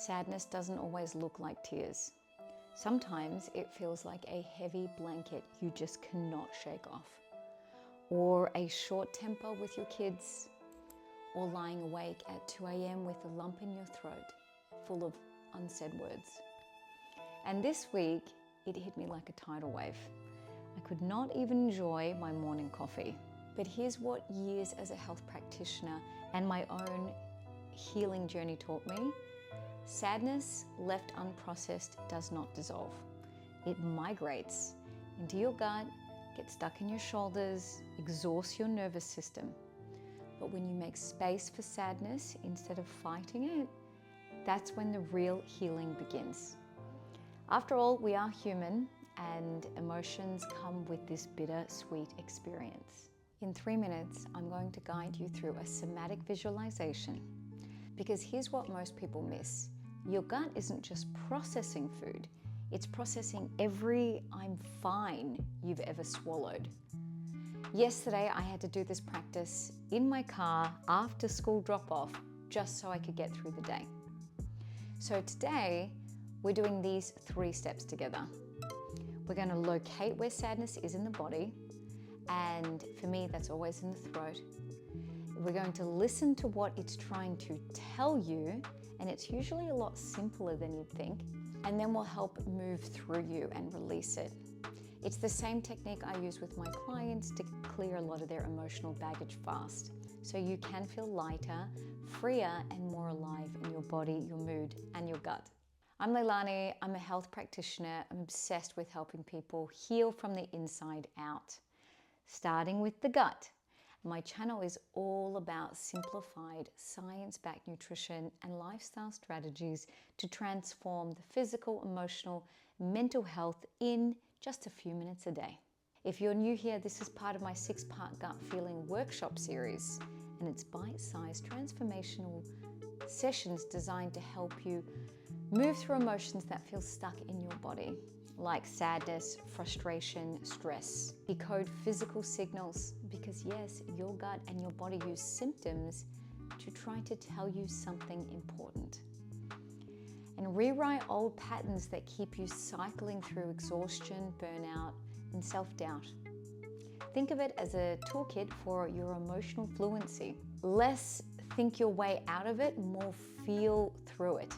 Sadness doesn't always look like tears. Sometimes it feels like a heavy blanket you just cannot shake off, or a short temper with your kids, or lying awake at 2 a.m. with a lump in your throat full of unsaid words. And this week, it hit me like a tidal wave. I could not even enjoy my morning coffee. But here's what years as a health practitioner and my own healing journey taught me. Sadness left unprocessed does not dissolve. It migrates into your gut, gets stuck in your shoulders, exhausts your nervous system. But when you make space for sadness instead of fighting it, that's when the real healing begins. After all, we are human, and emotions come with this bittersweet experience. In 3 minutes, I'm going to guide you through a somatic visualization. Because here's what most people miss. Your gut isn't just processing food, it's processing every "I'm fine" you've ever swallowed. Yesterday, I had to do this practice in my car after school drop-off, just so I could get through the day. So today, we're doing these 3 steps together. We're going to locate where sadness is in the body, and for me, that's always in the throat. We're going to listen to what it's trying to tell you, and it's usually a lot simpler than you'd think, and then we'll help move through you and release it. It's the same technique I use with my clients to clear a lot of their emotional baggage fast, so you can feel lighter, freer, and more alive in your body, your mood, and your gut. I'm Leilani. I'm a health practitioner. I'm obsessed with helping people heal from the inside out, starting with the gut. My channel is all about simplified, science-backed nutrition and lifestyle strategies to transform the physical, emotional, mental health in just a few minutes a day. If you're new here, this is part of my 6-part gut feeling workshop series, and it's bite-sized transformational sessions designed to help you move through emotions that feel stuck in your body, like sadness, frustration, stress. Decode physical signals, because yes, your gut and your body use symptoms to try to tell you something important. And rewrite old patterns that keep you cycling through exhaustion, burnout, and self-doubt. Think of it as a toolkit for your emotional fluency. Less think your way out of it, more feel through it.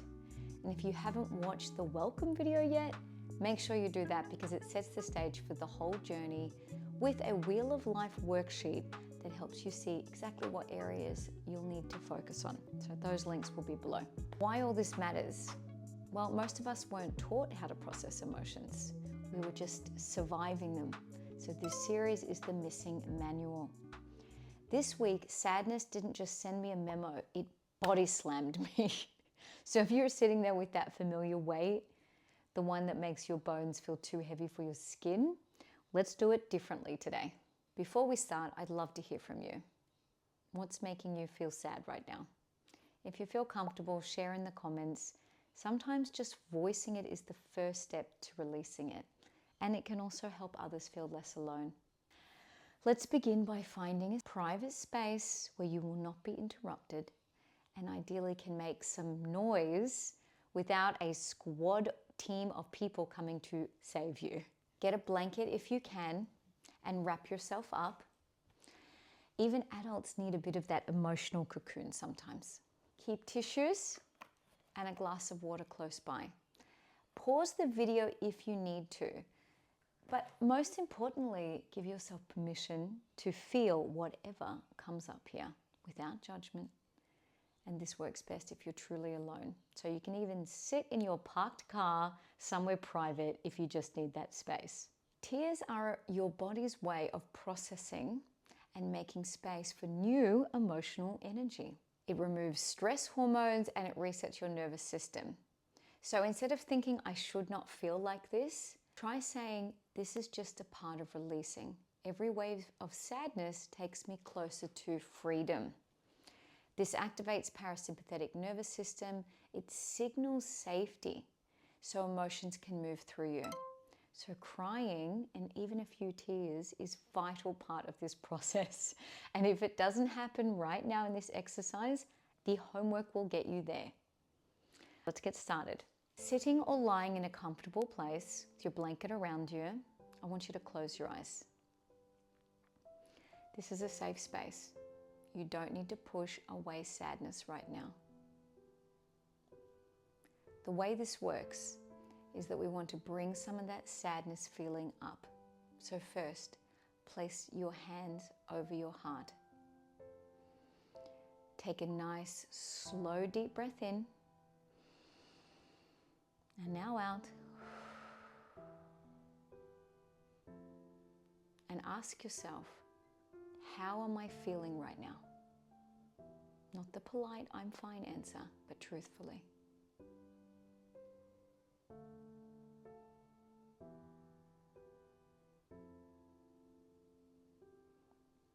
And if you haven't watched the welcome video yet, make sure you do that, because it sets the stage for the whole journey with a Wheel of Life worksheet that helps you see exactly what areas you'll need to focus on. So those links will be below. Why all this matters? Well, most of us weren't taught how to process emotions. We were just surviving them. So this series is the missing manual. This week, sadness didn't just send me a memo, it body slammed me. So if you're sitting there with that familiar weight, the one that makes your bones feel too heavy for your skin, let's do it differently today. Before we start, I'd love to hear from you. What's making you feel sad right now? If you feel comfortable, share in the comments. Sometimes just voicing it is the first step to releasing it, and it can also help others feel less alone. Let's begin by finding a private space where you will not be interrupted, and ideally can make some noise without a squad team of people coming to save you. Get a blanket if you can and wrap yourself up. Even adults need a bit of that emotional cocoon sometimes. Keep tissues and a glass of water close by. Pause the video if you need to, but most importantly, give yourself permission to feel whatever comes up here without judgment. And this works best if you're truly alone. So you can even sit in your parked car somewhere private if you just need that space. Tears are your body's way of processing and making space for new emotional energy. It removes stress hormones and it resets your nervous system. So instead of thinking, I should not feel like this, try saying, this is just a part of releasing. Every wave of sadness takes me closer to freedom. This activates parasympathetic nervous system. It signals safety, so emotions can move through you. So crying, and even a few tears, is a vital part of this process. And if it doesn't happen right now in this exercise, the homework will get you there. Let's get started. Sitting or lying in a comfortable place with your blanket around you, I want you to close your eyes. This is a safe space. You don't need to push away sadness right now. The way this works is that we want to bring some of that sadness feeling up. So first, place your hands over your heart. Take a nice, slow, deep breath in. And now out. And ask yourself, how am I feeling right now? Not the polite, I'm fine answer, but truthfully.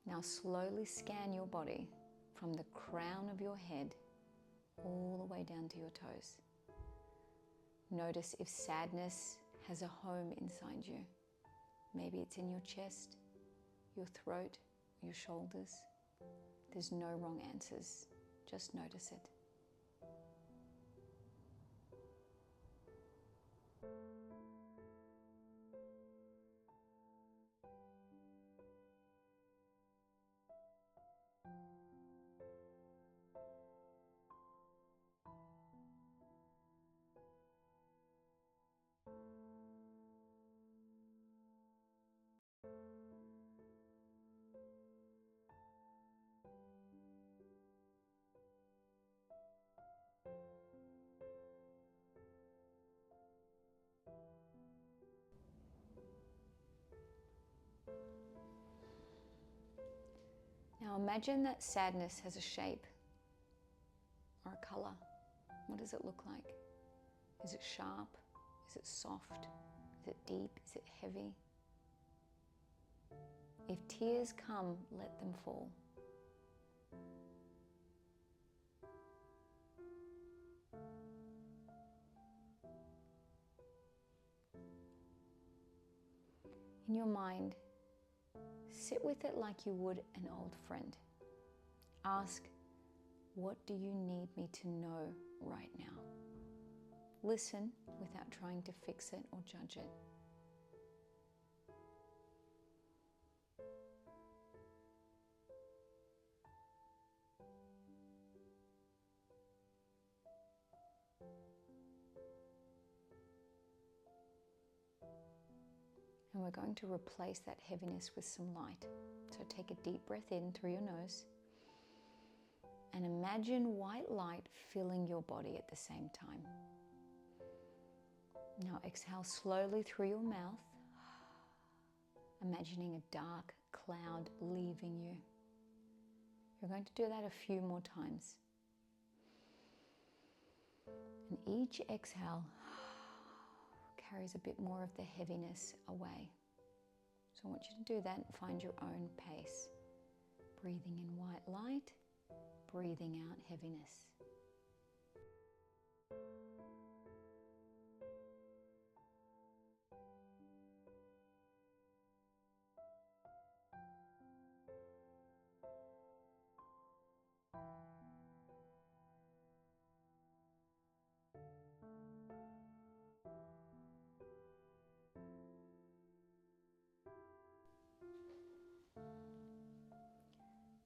Now slowly scan your body from the crown of your head all the way down to your toes. Notice if sadness has a home inside you. Maybe it's in your chest, your throat, your shoulders. There's no wrong answers. Just notice it. Now imagine that sadness has a shape or a color. What does it look like? Is it sharp? Is it soft? Is it deep? Is it heavy? If tears come, let them fall. In your mind, sit with it like you would an old friend. Ask, what do you need me to know right now? Listen without trying to fix it or judge it. And we're going to replace that heaviness with some light. So take a deep breath in through your nose and imagine white light filling your body at the same time. Now exhale slowly through your mouth, imagining a dark cloud leaving you. You're going to do that a few more times. And each exhale carries a bit more of the heaviness away. So I want you to do that and find your own pace. Breathing in white light, breathing out heaviness.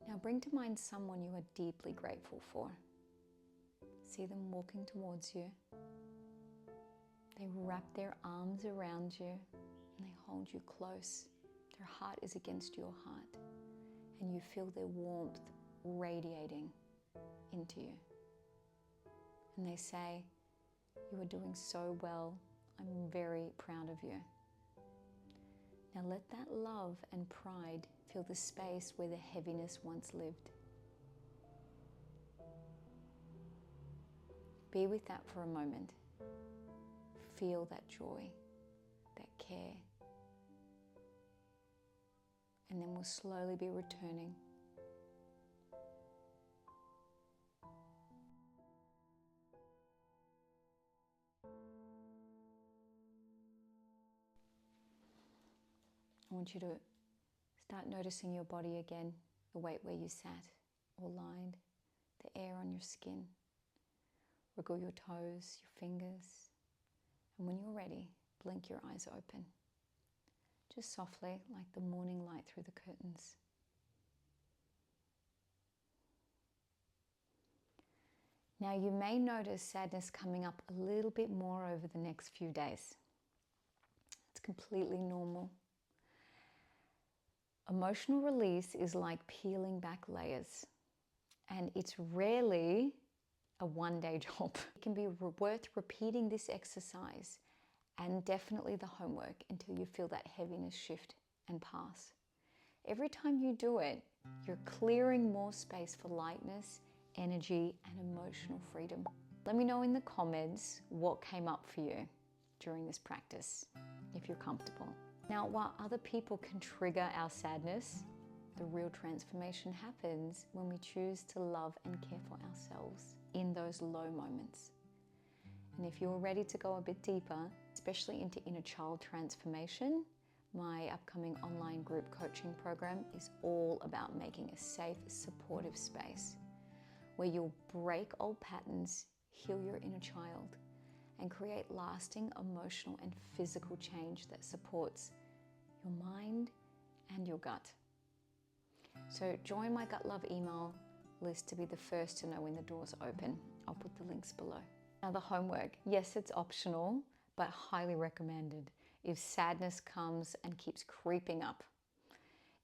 Now bring to mind someone you are deeply grateful for. See them walking towards you. They wrap their arms around you and they hold you close. Their heart is against your heart and you feel their warmth radiating into you. And they say, "You are doing so well. I'm very proud of you." Now let that love and pride fill the space where the heaviness once lived. Be with that for a moment. Feel that joy, that care. And then we'll slowly be returning. I want you to start noticing your body again, the weight where you sat or lied, the air on your skin. Wriggle your toes, your fingers. And when you're ready, blink your eyes open. Just softly, like the morning light through the curtains. Now you may notice sadness coming up a little bit more over the next few days. It's completely normal. Emotional release is like peeling back layers, and it's rarely a one-day job. It can be worth repeating this exercise and definitely the homework until you feel that heaviness shift and pass. Every time you do it, you're clearing more space for lightness, energy, and emotional freedom. Let me know in the comments what came up for you during this practice, if you're comfortable. Now, while other people can trigger our sadness, the real transformation happens when we choose to love and care for ourselves in those low moments. And if you're ready to go a bit deeper, especially into inner child transformation, my upcoming online group coaching program is all about making a safe, supportive space where you'll break old patterns, heal your inner child, and create lasting emotional and physical change that supports your mind and your gut. So join my Gut Love email list to be the first to know when the doors open. I'll put the links below. Now the homework, yes, it's optional, but highly recommended if sadness comes and keeps creeping up.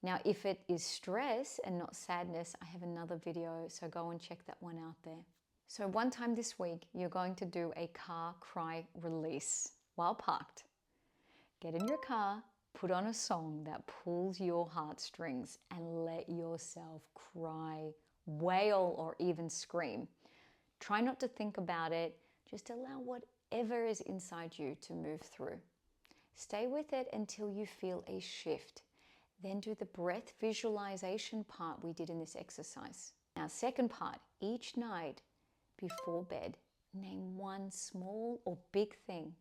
Now, if it is stress and not sadness, I have another video, so go and check that one out there. So one time this week, you're going to do a car cry release while parked. Get in your car, put on a song that pulls your heartstrings and let yourself cry, wail, or even scream. Try not to think about it. Just allow whatever is inside you to move through. Stay with it until you feel a shift. Then do the breath visualization part we did in this exercise. Now, second part, each night before bed, name one small or big thing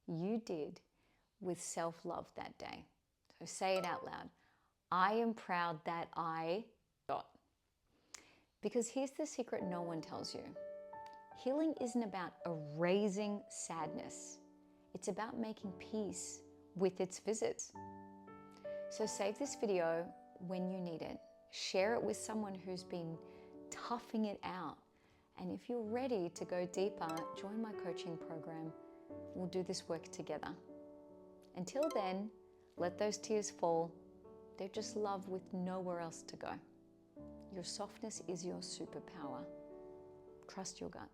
you did with self-love that day. So say it out loud. I am proud that I... Because here's the secret no one tells you. Healing isn't about erasing sadness. It's about making peace with its visits. So save this video when you need it. Share it with someone who's been toughing it out. And if you're ready to go deeper, join my coaching program. We'll do this work together. Until then, let those tears fall. They're just love with nowhere else to go. Your softness is your superpower. Trust your gut.